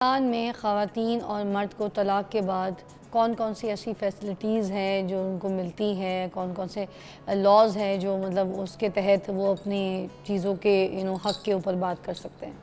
पाकिस्तान में ख़वातीन और मर्द को तलाक़ के बाद कौन कौन सी ऐसी फैसिलिटीज़ हैं जो उनको मिलती हैं, कौन कौन से लॉज़ हैं जो मतलब उसके तहत वो अपनी चीज़ों के हक़ के ऊपर बात कर सकते हैं?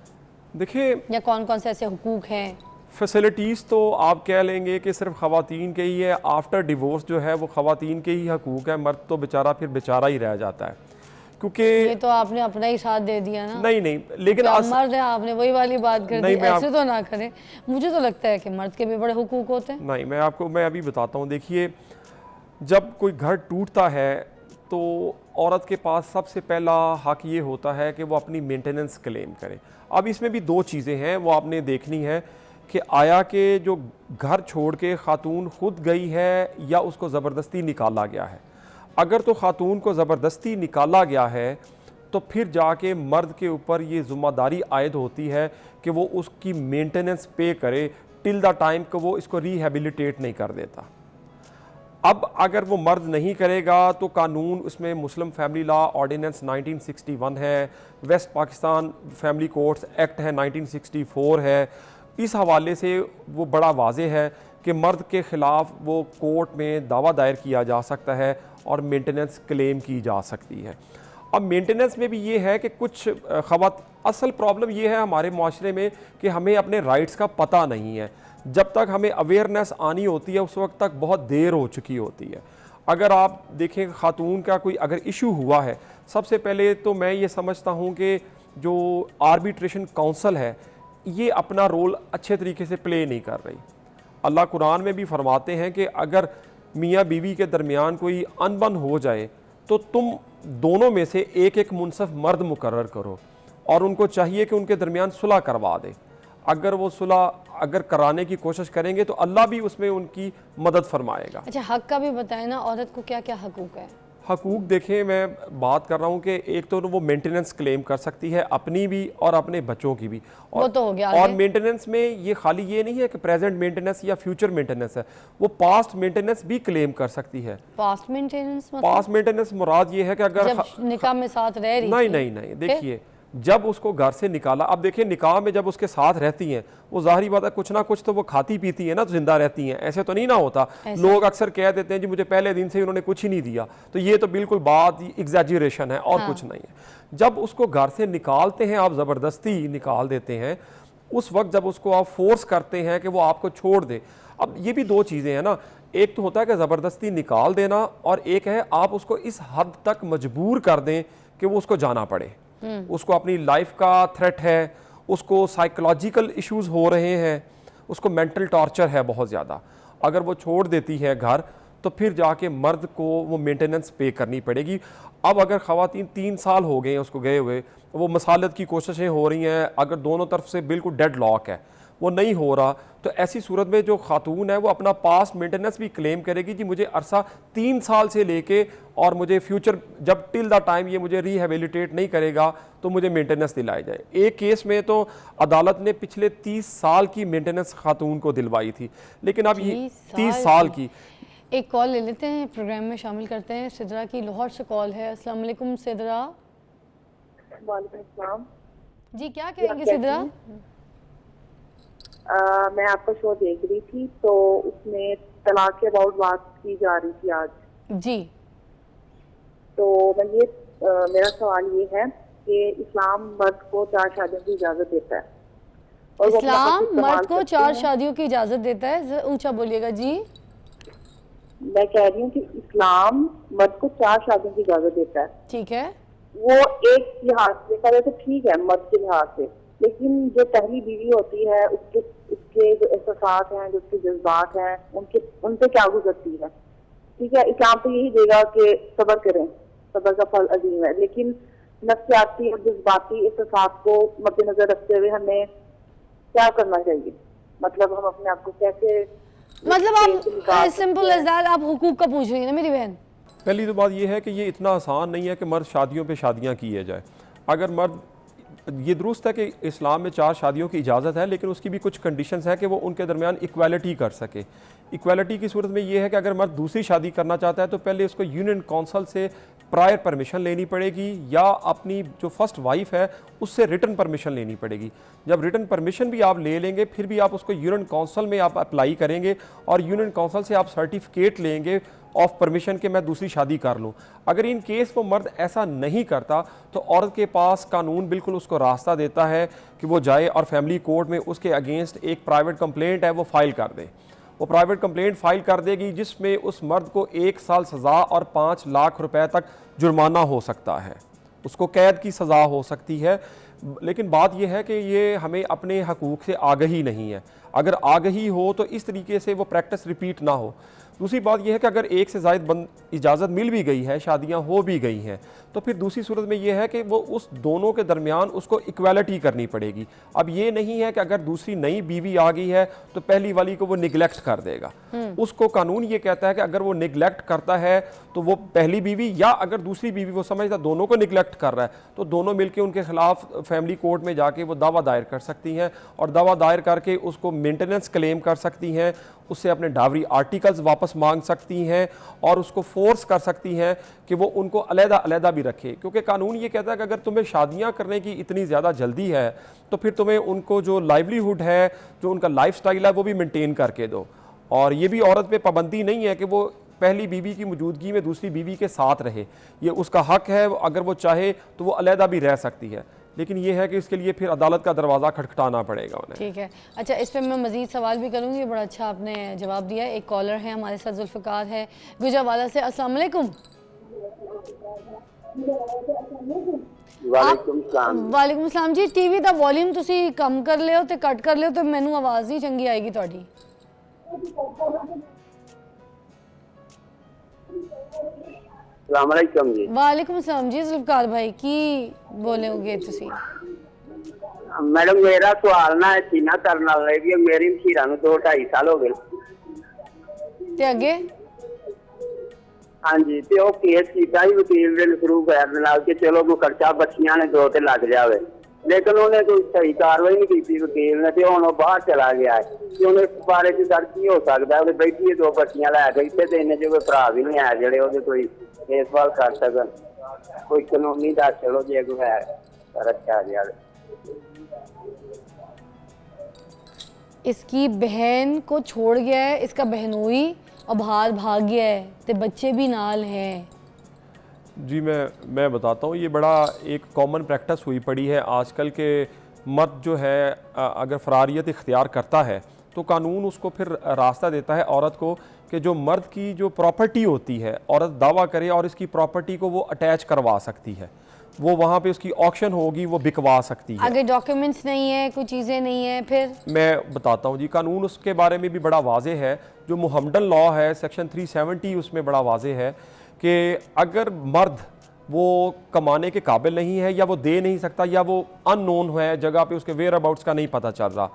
देखिए, या कौन कौन से ऐसे हुकूक हैं? फैसिलिटीज़ तो आप कह लेंगे कि सिर्फ ख़वातीन के ही है। आफ्टर डिवोर्स जो है वो ख़वातीन के ही हकूक़ है, मर्द तो बेचारा फिर बेचारा ही रह जाता है। क्योंकि ये तो आपने अपना ही साथ दे दिया ना। नहीं नहीं, लेकिन मर्द है, आपने वही वाली बात कर दी। ऐसे तो ना करें, मुझे तो लगता है कि मर्द के भी बड़े हुकूक होते हैं। नहीं, मैं अभी बताता हूँ। देखिए, जब कोई घर टूटता है तो औरत के पास सबसे पहला हक ये होता है कि वो अपनी मेंटेनेंस क्लेम करे। अब इसमें भी दो चीज़ें हैं, वो आपने देखनी है कि आया कि जो घर छोड़ के खातून खुद गई है या उसको ज़बरदस्ती निकाला गया है। अगर तो खातून को ज़बरदस्ती निकाला गया है तो फिर जाके मर्द के ऊपर ये ज़िम्मेदारी आयद होती है कि वो उसकी मेंटेनेंस पे करे टिल द टाइम कि वो इसको रिहेबिलिटेट नहीं कर देता। अब अगर वो मर्द नहीं करेगा तो कानून उसमें मुस्लिम फैमिली लॉ ऑर्डिनेंस 1961 है, West Pakistan family courts act है 1964 है। इस हवाले से वो बड़ा वाज़ेह है कि मर्द के ख़िलाफ़ वो कोर्ट में दावा दायर किया जा सकता है और मेंटेनेंस क्लेम की जा सकती है। अब मेंटेनेंस में भी ये है कि कुछ असल प्रॉब्लम ये है हमारे माशरे में कि हमें अपने राइट्स का पता नहीं है। जब तक हमें अवेयरनेस आनी होती है उस वक्त तक बहुत देर हो चुकी होती है। अगर आप देखें खातून का कोई अगर इशू हुआ है, सबसे पहले तो मैं ये समझता हूँ कि जो आर्बिट्रेशन काउंसिल है ये अपना रोल अच्छे तरीके से प्ले नहीं कर रही। अल्लाह कुरान में भी फरमाते हैं कि अगर मियाँ बीवी के दरमियान कोई अनबन हो जाए तो तुम दोनों में से एक एक मुनसफ मर्द मुकर्रर करो और उनको चाहिए कि उनके दरमियान सुलह करवा दे। अगर वो सुलह अगर कराने की कोशिश करेंगे तो अल्लाह भी उसमें उनकी मदद फरमाएगा। अच्छा, हक का भी बताएं ना, औरत को क्या क्या हकूक है? हकूक देखें, मैं बात कर रहा हूँ कि एक तो वो मेंटेनेंस क्लेम कर सकती है अपनी भी और अपने बच्चों की भी। वो तो हो गया। और मेंटेनेंस में ये खाली ये नहीं है कि प्रेजेंट मेंटेनेंस या फ्यूचर मेंटेनेंस है, वो पास्ट मेंटेनेंस भी क्लेम कर सकती है। पास्ट मेंटेनेंस मतलब? पास्ट मेंटेनेंस मुराद ये है कि अगर जब निकाह में साथ रह रही नहीं नहीं नहीं, देखिए जब उसको घर से निकाला, अब देखिए निकाह में जब उसके साथ रहती हैं वो जाहिर बात है कुछ ना कुछ तो वो खाती पीती है ना, तो जिंदा रहती हैं। ऐसे तो नहीं ना होता। लोग अक्सर कह देते हैं जी मुझे पहले दिन से ही उन्होंने कुछ ही नहीं दिया, तो ये तो बिल्कुल बात एग्जैजरेशन है और कुछ नहीं है। जब उसको घर से निकालते हैं, आप ज़बरदस्ती निकाल देते हैं, उस वक्त जब उसको आप फोर्स करते हैं कि वो आपको छोड़ दे। अब ये भी दो चीज़ें हैं ना, एक तो होता है कि ज़बरदस्ती निकाल देना और एक है आप उसको इस हद तक मजबूर कर दें कि वो उसको जाना पड़े। उसको अपनी लाइफ का थ्रेट है, उसको साइकोलॉजिकल इश्यूज हो रहे हैं, उसको मेंटल टॉर्चर है बहुत ज़्यादा। अगर वो छोड़ देती है घर तो फिर जाके मर्द को वो मेंटेनेंस पे करनी पड़ेगी। अब अगर ख़वातीन 3 साल हो गए हैं उसको गए हुए, वो मसालत की कोशिशें हो रही हैं, अगर दोनों तरफ से बिल्कुल डेड लॉक है, वो नहीं हो रहा, तो ऐसी सूरत में जो खातून है वो अपना पास्ट मेंटेनेंस भी क्लेम करेगी जी मुझे अरसा 3 साल से लेके और मुझे फ्यूचर जब टिल द टाइम ये मुझे रिहेबिलिटेट नहीं करेगा तो मुझे मेंटेनेंस दिलाई जाए। एक केस में तो अदालत ने पिछले 30 साल की मेंटेनेंस खातून को दिलवाई थी, लेकिन अब ये 30 साल की। एक कॉल ले लेते हैं, प्रोग्राम में शामिल करते हैं। सिदरा की लाहौर से कॉल है। अस्सलाम वालेकुम सिदरा। वालेकुम अस्सलाम जी, क्या कहेंगे सिदरा? मैं आपका शो देख रही थी तो उसमें तलाक के अबाउट बात की जा रही थी आज जी। तो मेरा सवाल ये है कि इस्लाम मर्द को 4 शादियों की इजाजत देता है और इस्लाम मर्द को 4 शादियों की इजाजत देता है? ऊंचा बोलिएगा जी। मैं कह रही हूँ कि इस्लाम मर्द को 4 शादियों की इजाजत देता है। ठीक है, वो एक लिहाज से देखा जाए तो ठीक है मर्द के लिहाज से, लेकिन जो पहली बीवी होती है उसके जो एहसास हैं, जो उसके जज्बात हैं, उनसे क्या गुजरती है। ठीक है, इस्लाम तो यही देगा कि सब्र करें, सब्र का फल अजीम है, लेकिन नफ्सियाती और जज्बाती एहसास को मद्देनजर रखते हुए हमें क्या करना चाहिए, मतलब हम अपने आप को कैसे, मतलब आप सिंपल एज दैट आप हुकूक का पूछ रही है ना मेरी बहन? पहली तो बात यह है कि ये इतना आसान नहीं है कि मर्द शादियों पे शादियां किए जाए। अगर मर्द ये दुरुस्त है कि इस्लाम में 4 शादियों की इजाज़त है, लेकिन उसकी भी कुछ कंडीशंस हैं कि वो उनके दरमियान इक्वालिटी कर सके। इक्वालिटी की सूरत में ये है कि अगर मर्द दूसरी शादी करना चाहता है तो पहले उसको यूनियन काउंसिल से प्रायर परमिशन लेनी पड़ेगी, या अपनी जो फर्स्ट वाइफ है उससे रिटर्न परमिशन लेनी पड़ेगी। जब रिटर्न परमिशन भी आप ले लेंगे, फिर भी आप उसको यूनियन काउंसिल में आप अप्लाई करेंगे और यूनियन काउंसिल से आप सर्टिफिकेट लेंगे ऑफ परमिशन कि मैं दूसरी शादी कर लूँ। अगर इन केस वो मर्द ऐसा नहीं करता तो औरत के पास कानून बिल्कुल उसको रास्ता देता है कि वो जाए और फैमिली कोर्ट में उसके अगेंस्ट एक प्राइवेट कंप्लेंट है वो फाइल कर दे। वो प्राइवेट कंप्लेंट फाइल कर देगी जिसमें उस मर्द को 1 साल सज़ा और 5 लाख रुपए तक जुर्माना हो सकता है, उसको कैद की सज़ा हो सकती है। लेकिन बात यह है कि ये हमें अपने हकूक़ से आगही नहीं है। अगर आगही हो तो इस तरीके से वो प्रैक्टिस रिपीट ना हो। दूसरी बात यह है कि अगर एक से ज़ायद इजाज़त मिल भी गई है, शादियां हो भी गई हैं, तो फिर दूसरी सूरत में यह है कि वो उस दोनों के दरमियान उसको इक्वालिटी करनी पड़ेगी। अब ये नहीं है कि अगर दूसरी नई बीवी आ गई है तो पहली वाली को वो निगलेक्ट कर देगा। उसको कानून ये कहता है कि अगर वो निगलेक्ट करता है तो वो पहली बीवी या अगर दूसरी बीवी वो समझता दोनों को निगलेक्ट कर रहा है तो दोनों मिलकर उनके खिलाफ फैमिली कोर्ट में जाके वो दावा दायर कर सकती हैं और दावा दायर करके उसको मेंटेनेंस क्लेम कर सकती हैं, उससे अपने डावरी आर्टिकल्स वापस मांग सकती हैं और उसको फोर्स कर सकती हैं कि वो उनको अलग-अलग भी रखे। क्योंकि कानून ये कहता है कि अगर तुम्हें शादियां करने की इतनी ज़्यादा जल्दी है तो फिर तुम्हें उनको जो लाइवलीहुड है, जो उनका लाइफस्टाइल है, वो भी मेंटेन करके दो। और ये भी औरत पे पाबंदी नहीं है कि वो पहली बीवी की मौजूदगी में दूसरी बीवी के साथ रहे, ये उसका हक है। अगर वो चाहे तो वो अलग भी रह सकती है, लेकिन ये है कि इसके लिए फिर अदालत का दरवाज़ा खटखटाना पड़ेगा उन्हें। ठीक है, अच्छा इस पर मैं मज़ीद सवाल भी करूँगी, बड़ा अच्छा आपने जवाब दिया। एक कॉलर है हमारे साथ, जुल्फ़िकार है गुजरावाला से। अस्सलाम वालेकुम। वालेकुम सलाम जी। टीवी का वॉल्यूम तुसी कम कर लियो ते कट कर लियो तो मैनू आवाज़ नहीं चंगी आएगी तुहाडी। सलामकुम जी। वालेकुम सलाम जी। जुल्फ़िकार भाई की बोलोगे तुसी? मैडम मेरा सवाल ना सीना करने वाला है कि मेरी मशीरा नूं 2-2.5 साल हो गए ते अगे हाँ जी, तो केस किया ही वकील ने शुरू कर देना कि चलो कोई खर्चा बच्चियां ने 2 ते लग जाए, लेकिन उन्हें कोई सही कार्रवाई नहीं की वकील ने, तो हुण बाहर चला गया है। उन्हें इस बारे च सर की हो सकता है बैठी 2 बच्चियां लैके इतने तो इन्हें जो कोई भरा भी नहीं है जेडे वो कोई देखभाल कर सकन, कोई कानूनी दस चलो जे कोई है सर अच्छा जाए। इसकी बहन को छोड़ गया है, इसका बहनोई और बाहर भाग गया है, तो बच्चे भी नाल हैं। जी मैं बताता हूँ, ये बड़ा एक कॉमन प्रैक्टिस हुई पड़ी है आजकल के। मर्द जो है अगर फरारियत इख्तियार करता है तो कानून उसको फिर रास्ता देता है औरत को कि जो मर्द की जो प्रॉपर्टी होती है औरत दावा करे और इसकी प्रॉपर्टी को वो अटैच करवा सकती है, वो वहाँ पे उसकी ऑक्शन होगी, वो बिकवा सकती है। अगर डॉक्यूमेंट्स नहीं है, कुछ चीज़ें नहीं है, फिर मैं बताता हूँ जी, कानून उसके बारे में भी बड़ा वाजे है। जो मुहम्मदन लॉ है सेक्शन 370 उसमें बड़ा वाजे है कि अगर मर्द वो कमाने के काबिल नहीं है या वो दे नहीं सकता या वो अननोन है जगह पे, उसके वेयर अबाउट्स का नहीं पता चल रहा,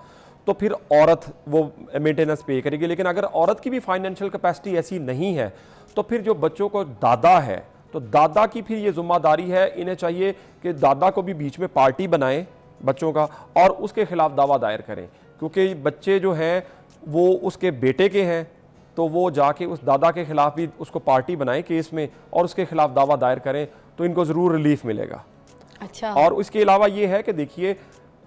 तो फिर औरत वो मेंटेनेंस पे करेगी। लेकिन अगर औरत की भी फाइनेंशियल कैपेसिटी ऐसी नहीं है तो फिर जो बच्चों को दादा है तो दादा की फिर ये जिम्मेदारी है, इन्हें चाहिए कि दादा को भी बीच में पार्टी बनाएं बच्चों का और उसके खिलाफ दावा दायर करें, क्योंकि बच्चे जो हैं वो उसके बेटे के हैं, तो वो जाके उस दादा के खिलाफ भी उसको पार्टी बनाएं केस में और उसके खिलाफ दावा दायर करें, तो इनको ज़रूर रिलीफ मिलेगा। अच्छा। और इसके अलावा ये है कि देखिए,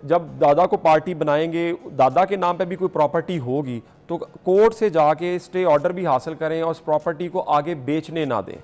जब दादा को पार्टी बनाएंगे, दादा के नाम पे भी कोई प्रॉपर्टी होगी तो कोर्ट से जाके स्टे ऑर्डर भी हासिल करें और उस प्रॉपर्टी को आगे बेचने ना दें।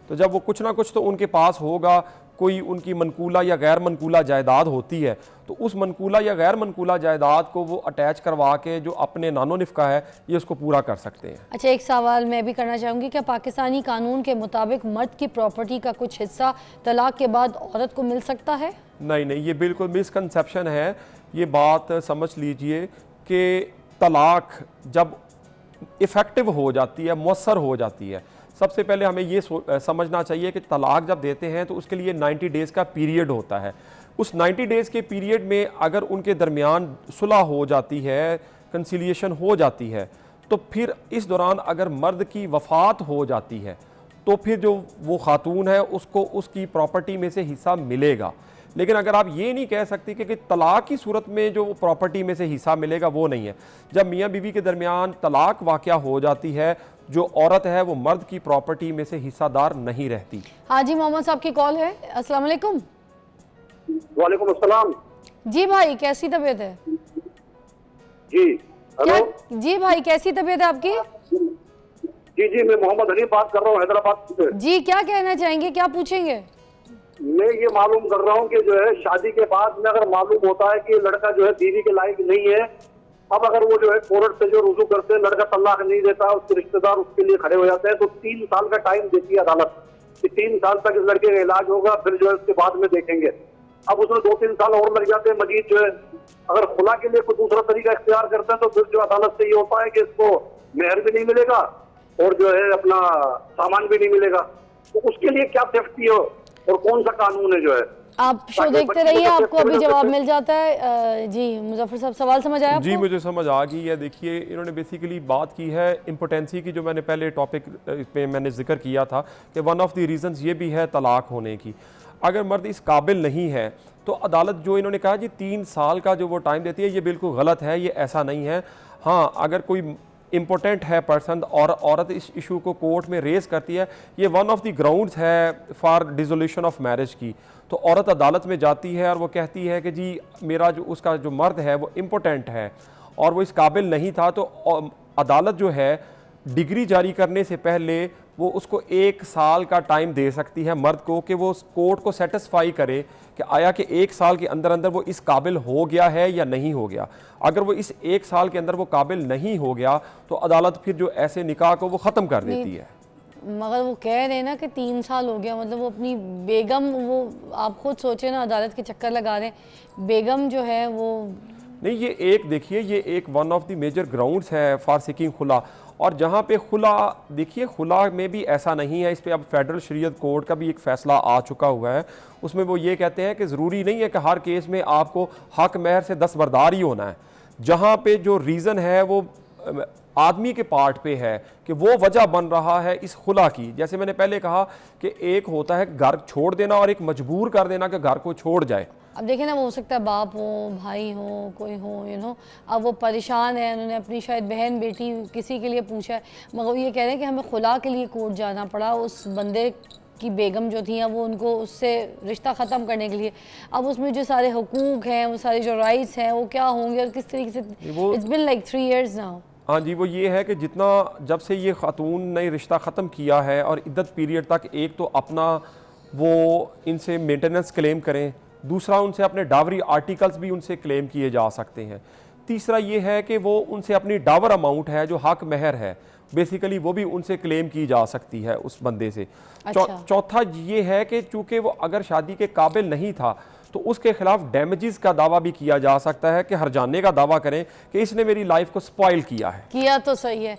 तो जब वो कुछ ना कुछ तो उनके पास होगा, कोई उनकी मनकूला या गैर मनकूला जायदाद होती है, तो उस मनकूला या गैर मनकूला जायदाद को वो अटैच करवा के जो अपने नानो निफ़का है ये उसको पूरा कर सकते हैं। अच्छा, एक सवाल मैं भी करना चाहूँगी, क्या पाकिस्तानी कानून के मुताबिक मर्द की प्रॉपर्टी का कुछ हिस्सा तलाक के बाद औरत को मिल सकता है? नहीं, ये बिल्कुल मिसकंसेप्शन है। ये बात समझ लीजिए कि तलाक जब इफ़ेक्टिव हो जाती है, मौसर हो जाती है, सबसे पहले हमें ये समझना चाहिए कि तलाक जब देते हैं तो उसके लिए 90 डेज़ का पीरियड होता है। उस 90 डेज़ के पीरियड में अगर उनके दरमियान सुलह हो जाती है, कंसिलिएशन हो जाती है, तो फिर इस दौरान अगर मर्द की वफ़ात हो जाती है तो फिर जो वो खातून है उसको उसकी प्रॉपर्टी में से हिस्सा मिलेगा। लेकिन अगर आप ये नहीं कह सकती कि तलाक की सूरत में जो प्रॉपर्टी में से हिस्सा मिलेगा वो नहीं है। जब मियाँ बीवी के दरमियान तलाक वाक़या हो जाती है, जो औरत है वो मर्द की प्रॉपर्टी में से हिस्सादार नहीं रहती। हाँ जी, मोहम्मद साहब की कॉल है। अस्सलाम वालेकुम। वालेकुम अस्सलाम। जी भाई, कैसी तबीयत है? जी क्या हेलो। जी भाई, कैसी तबीयत है आपकी? जी जी, मैं मोहम्मद अली बात कर रहा हूँ हैदराबाद से। जी, क्या कहना चाहेंगे, क्या पूछेंगे? मैं ये मालूम कर रहा हूँ कि जो है शादी के बाद में अगर मालूम होता है कि लड़का जो है बीवी के लायक नहीं है, अब अगर वो जो है कोर्ट से जो रुजू करते हैं, लड़का तलाक नहीं देता, उसके रिश्तेदार उसके लिए खड़े हो जाते हैं, तो 3 साल का टाइम देती है अदालत कि 3 साल तक इस लड़के का इलाज होगा, फिर जो है उसके बाद में देखेंगे। अब उसमें 2-3 साल और लग जाते हैं मजीद जो है। अगर खुला के लिए कोई दूसरा तरीका इख्तियार करते हैं तो फिर जो अदालत से ये होता है कि इसको मेहर भी नहीं मिलेगा और जो है अपना सामान भी नहीं मिलेगा। तो उसके लिए क्या सेफ्टी हो और कौन सा कानून है जो है? आप शो देखते रहिए, आपको अभी जवाब मिल जाता है। जी मुजफ्फर साहब, सवाल समझ आया आपको? जी मुझे समझ आ गई है। देखिए इन्होंने बेसिकली बात की है इम्पोटेंसी की, जो मैंने पहले टॉपिक पे मैंने जिक्र किया था कि वन ऑफ द रीजंस ये भी है तलाक होने की। अगर मर्द इस काबिल नहीं है तो अदालत जो इन्होंने कहा जी 3 साल का जो वो टाइम देती है, ये बिल्कुल गलत है, ये ऐसा नहीं है। हाँ, अगर कोई इम्पोर्टेंट है पर्सन और औरत इस इशू को कोर्ट में रेज करती है, ये वन ऑफ द ग्राउंड्स है फॉर डिसोल्यूशन ऑफ मैरिज की, तो औरत अदालत में जाती है और वो कहती है कि जी मेरा जो उसका जो मर्द है वो इम्पोर्टेंट है और वो इस काबिल नहीं था, तो अदालत जो है डिग्री जारी करने से पहले वो उसको 1 साल का टाइम दे सकती है मर्द को कि वो उस कोर्ट को सेटिस्फाई करे कि आया कि 1 साल के अंदर अंदर वो इस काबिल हो गया है या नहीं हो गया। अगर वो इस 1 साल के अंदर वो काबिल नहीं हो गया तो अदालत फिर जो ऐसे निकाह को वो ख़त्म कर देती है। मगर वो कह रहे हैं ना कि 3 साल हो गया, मतलब वो अपनी बेगम, वो आप खुद सोचे ना, अदालत के चक्कर लगा रहे हैं, बेगम जो है वो नहीं, ये एक देखिए ये एक one of the major grounds है फॉर सिकिंग खुला। और जहाँ पे खुला, देखिए खुला में भी ऐसा नहीं है, इस पे अब फेडरल शरीयत कोर्ट का भी एक फ़ैसला आ चुका हुआ है। उसमें वो ये कहते हैं कि ज़रूरी नहीं है कि हर केस में आपको हक महर से दस्तबरदार ही होना है। जहाँ पे जो रीज़न है वो आदमी के पार्ट पे है कि वो वजह बन रहा है इस खुला की। जैसे मैंने पहले कहा कि एक होता है घर छोड़ देना और एक मजबूर कर देना कि घर को छोड़ जाए। अब देखें ना, वो हो सकता है बाप हो, भाई हो, कोई हो, यू नो, अब वो परेशान है, उन्होंने अपनी शायद बहन बेटी किसी के लिए पूछा है, मगर वो ये कह रहे हैं कि हमें खुला के लिए कोर्ट जाना पड़ा, उस बंदे की बेगम जो थी वो उनको उससे रिश्ता ख़त्म करने के लिए। अब उसमें जो सारे हुकूक हैं, वो सारे जो राइट्स हैं, वो क्या होंगे और किस तरीके से? It's been like 3 years now. हाँ जी, वो ये है कि जितना जब से ये खातून ने रिश्ता ख़त्म किया है और इद्दत पीरियड तक, एक तो अपना वो इनसे मेंटेनेंस क्लेम करें, दूसरा उनसे अपने डावरी आर्टिकल्स भी उनसे क्लेम किए जा सकते हैं, तीसरा ये है कि वो उनसे अपनी डावर अमाउंट है जो हक महर है बेसिकली वो भी उनसे क्लेम की जा सकती है उस बंदे से। अच्छा। चौथा ये है कि चूंकि वो अगर शादी के काबिल नहीं था तो उसके खिलाफ डैमेजेस का दावा भी किया जा सकता है कि हर्जाने का दावा करें कि इसने मेरी लाइफ को स्पॉइल किया है। किया तो सही है,